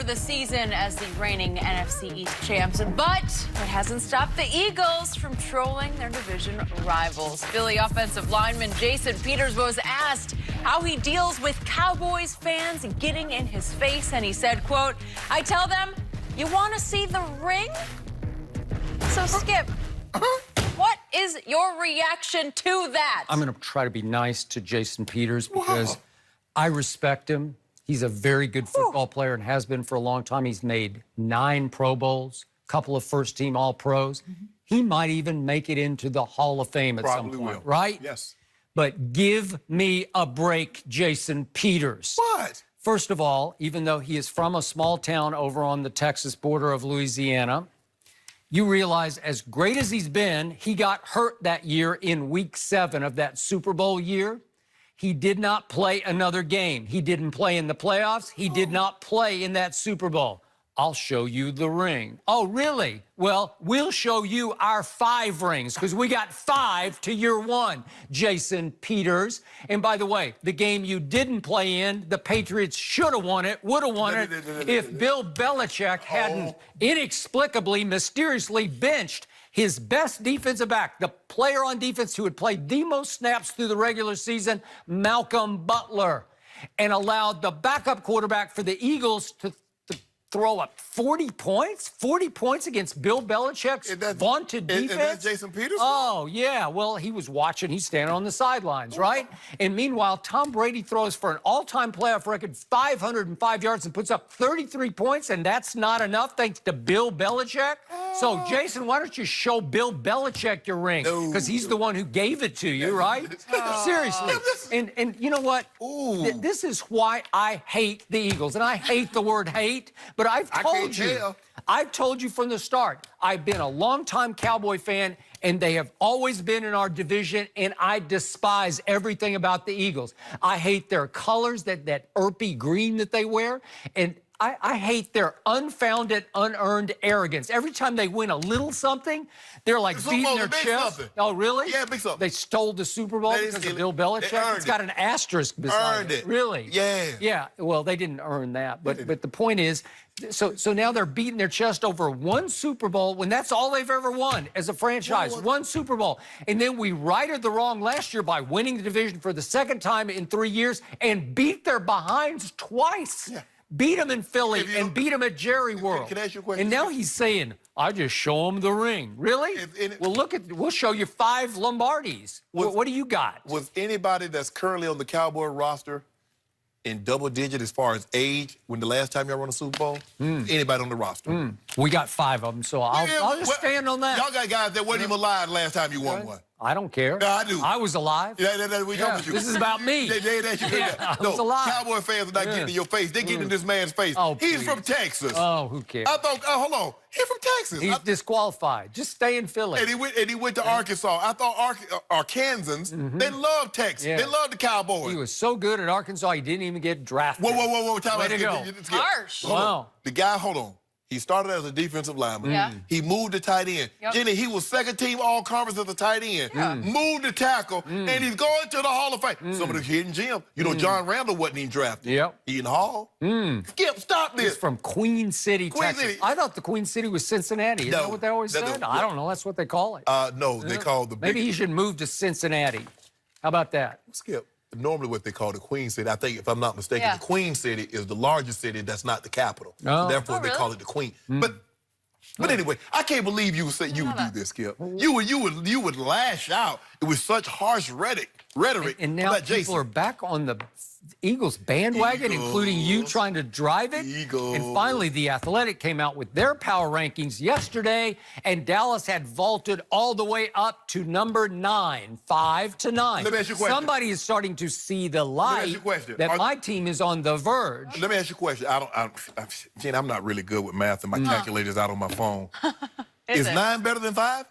the season as the reigning NFC East champs, but it hasn't stopped the Eagles from trolling their division rivals. Philly offensive lineman Jason Peters was asked how he deals with Cowboys fans getting in his face, and he said, quote, "I tell them, you want to see the ring?" So, Skip, what is your reaction to that? I'm going to try to be nice to Jason Peters because I respect him. He's a very good football player and has been for a long time. He's made 9 Pro Bowls, a couple of first-team All-Pros. He might even make it into the Hall of Fame at some point, right? Yes. But give me a break, Jason Peters. What? First of all, even though he is from a small town over on the Texas border of Louisiana, you realize as great as he's been, he got hurt that year in Week 7 of that Super Bowl year. He did not play another game. He didn't play in the playoffs. He did not play in that Super Bowl. I'll show you the ring. Oh, really? Well, we'll show you our 5 rings because we got 5 to your 1, Jason Peters. And by the way, the game you didn't play in, the Patriots should have won it, would have won it if Bill Belichick hadn't inexplicably, mysteriously benched his best defensive back, the player on defense who had played the most snaps through the regular season, Malcolm Butler, and allowed the backup quarterback for the Eagles to throw up 40 points? 40 points against Bill Belichick's vaunted defense? Is that Jason Peters? Oh, yeah. Well, he was watching. He's standing on the sidelines, right? And meanwhile, Tom Brady throws for an all-time playoff record, 505 yards, and puts up 33 points, and that's not enough thanks to Bill Belichick. So, Jason, why don't you show Bill Belichick your ring? Because he's the one who gave it to you, right? Seriously. And you know what? This is why I hate the Eagles. And I hate the word hate, but I've told you from the start, I've been a longtime Cowboy fan, and they have always been in our division, and I despise everything about the Eagles. I hate their colors, that earthy green that they wear, and I hate their unfounded, unearned arrogance. Every time they win a little something, they're like beating their chest. Oh, really? Yeah, big something. They stole the Super Bowl because of Bill Belichick? It's got an asterisk beside it. Really? Yeah. Yeah, well, they didn't earn that. But the point is, so now they're beating their chest over 1 Super Bowl when that's all they've ever won as a franchise, 1 Super Bowl. And then we righted the wrong last year by winning the division for the 2nd time in 3 years and beat their behinds twice. Yeah. Beat him in Philly and beat him at Jerry World. Can I ask you a question? And now he's saying, I just show him the ring. Really? Well, we'll show you 5 Lombardis. What do you got? Was anybody that's currently on the Cowboy roster in double digit as far as age when the last time y'all won a Super Bowl? Anybody on the roster? We got 5 of them, so I'll just stand on that. Y'all got guys that wasn't even alive the last time you won one. I don't care. No, I do. I was alive. This is about me. I was alive. Cowboy fans are not getting in your face. They're getting in this man's face. Oh, he's from Texas. Oh, who cares? I thought, hold on. He's from Texas. He's disqualified. Just stay in Philly. And he went to Arkansas. I thought Arkansans, they love Texas. They love the Cowboys. He was so good at Arkansas, he didn't even get drafted. Whoa. Way to go. Harsh. Wow. The guy, hold on. He started as a defensive lineman. He moved to tight end. Jenny, he was 2nd team all-conference as a tight end. Moved to tackle, and he's going to the Hall of Fame. Some of the hidden gems. You know, John Randall wasn't even drafted. Ian Hall. Skip, stop this. He's from Queen City, Texas. I thought the Queen City was Cincinnati. Isn't that what they always said? I don't know. That's what they call it. No, they call the Maybe he should move to Cincinnati. How about that? Skip. Normally what they call the Queen City, I think, if I'm not mistaken, the Queen City is the largest city that's not the capital. Therefore, they call it the Queen. But anyway, I can't believe you would say you would do this, Skip. You would lash out with such harsh rhetoric. And now people are back on the Eagles bandwagon, including you trying to drive it. And finally, The Athletic came out with their power rankings yesterday, and Dallas had vaulted all the way up to number 9, 5-9. Let me ask you a question. Somebody is starting to see the light that my team is on the verge. Let me ask you a question. Gene, I'm not really good with math, and my calculator's out on my phone. Is 9 better than 5?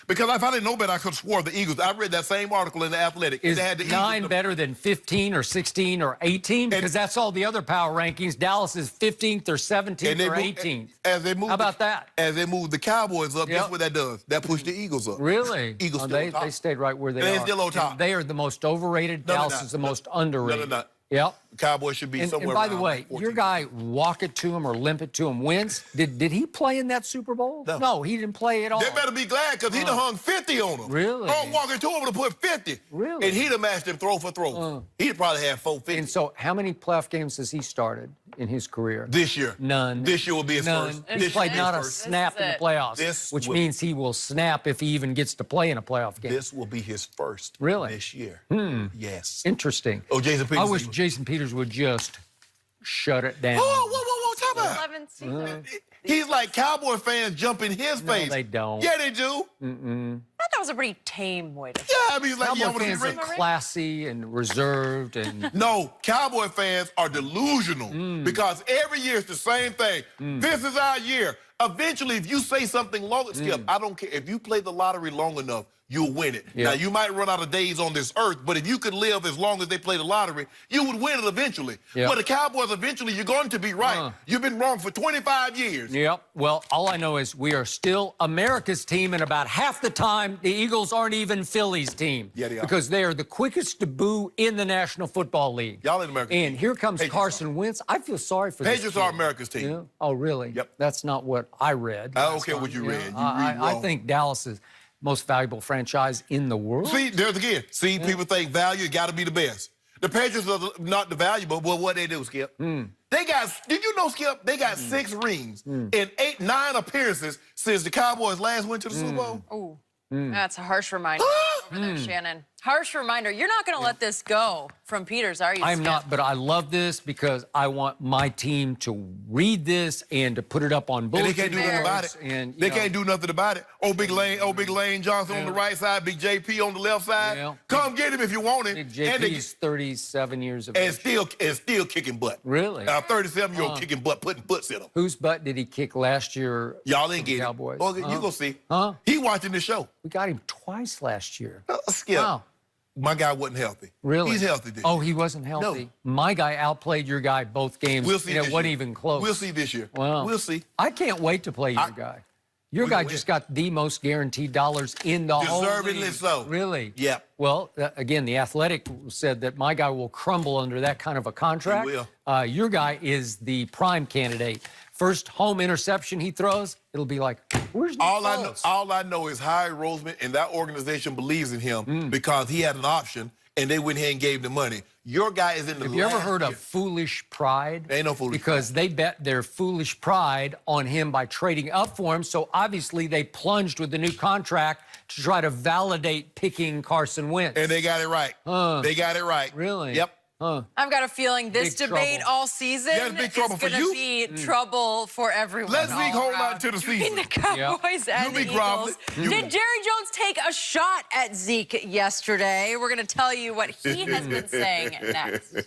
Because if I didn't know better, I could have swore the Eagles. I read that same article in The Athletic. Is 9 better than 15 or 16 or 18? Because that's all the other power rankings. Dallas is 15th or 17th or 18th. How about that? As they move the Cowboys up, guess what that does? That pushed the Eagles up. Really? Eagles still on top. They stayed right where they are. They're still on top. They are the most overrated. Dallas is the most underrated. No, they're not. Yep. Cowboys should be somewhere. And by the around way, 14. your guy, walk it to him or limp it to him, Wentz, did he play in that Super Bowl? No, he didn't play at all. They better be glad because he done hung 50 on them. Really? Walking to him to put 50. Really? And he'd have matched him throw for throw. He'd probably have 450. And so how many playoff games has he started in his career? This year. None. This year will be his first. He's played not a snap in the playoffs, which means he will snap if he even gets to play in a playoff game. This will be his first this year. Yes. Interesting. Oh, Jason Peters. I wish Jason Peters would just shut it down. Whoa, talk about 11th season. He's like Cowboy fans jump in his face. No, they don't. Yeah, they do. I thought that was a pretty tame way to say Yeah, I mean, he's like, Cowboy fans are classy and reserved and... No, Cowboy fans are delusional because every year it's the same thing. This is our year. Eventually, if you say something long, Skip, I don't care. If you play the lottery long enough, you'll win it. Now, you might run out of days on this earth, but if you could live as long as they play the lottery, you would win it eventually. But the Cowboys, eventually, you're going to be right. You've been wrong for 25 years. Yep. Well, all I know is we are still America's team, and about half the time, the Eagles aren't even Philly's team. Yeah, they are. Because they are the quickest to boo in the National Football League. Y'all in America's And team. here comes Patriots Carson Wentz. I feel sorry for this Patriots kid. are America's team. Yeah? Oh, really? Yep. That's not what I read. I don't care what you read. You read I wrong. think Dallas is most valuable franchise in the world. See, there's again. See, people think value got to be the best. The Patriots are not the valuable, but what they do, Skip? They got, did you know, Skip, they got 6 rings and 9 appearances since the Cowboys last went to the Super Bowl? Oh, that's a harsh reminder over there, Shannon. Harsh reminder. You're not going to let this go from Peters, are you, I'm Skip? not, but I love this because I want my team to read this and to put it up on bulletin And they can't do nothing about it. And, They can't do nothing about it. Oh, Big Lane Johnson on the right side, Big JP on the left side. Come get him if you want him. Big JP's 37 years of and age. still kicking butt. Really? 37-year-old kicking butt, putting butts in him. Whose butt did he kick last year? Y'all ain't getting Cowboys. it. You gonna see. Huh? He watching the show. We got him twice last year. Skip. Wow. My guy wasn't healthy. Really? He's healthy this Oh, year. he wasn't healthy? No. My guy outplayed your guy both games. We'll see and this it wasn't year. even close. We'll see this year. Wow. We'll see. I can't wait to play your guy. Your guy just got the most guaranteed dollars in the whole Deservedly league. so. Really? Yep. Well, again, The Athletic said that my guy will crumble under that kind of a contract. He will. Your guy is the prime candidate. First home interception he throws, it'll be like, where's the All I know is Harry Roseman and that organization believes in him because he had an option and they went ahead and gave him the money. Your guy is in the Have you ever heard of foolish pride? Ain't no foolish Because they bet their foolish pride on him by trading up for him. So obviously they plunged with the new contract to try to validate picking Carson Wentz. And they got it right. They got it right. Really? Yep. I've got a feeling this Big debate trouble. all season Yeah, it's big trouble is for going to you. be trouble for everyone. Let's be all hold around. on to the Between season. the Cowboys and You the be groveling. Eagles. Did Jerry Jones take a shot at Zeke yesterday? We're going to tell you what he has been saying next.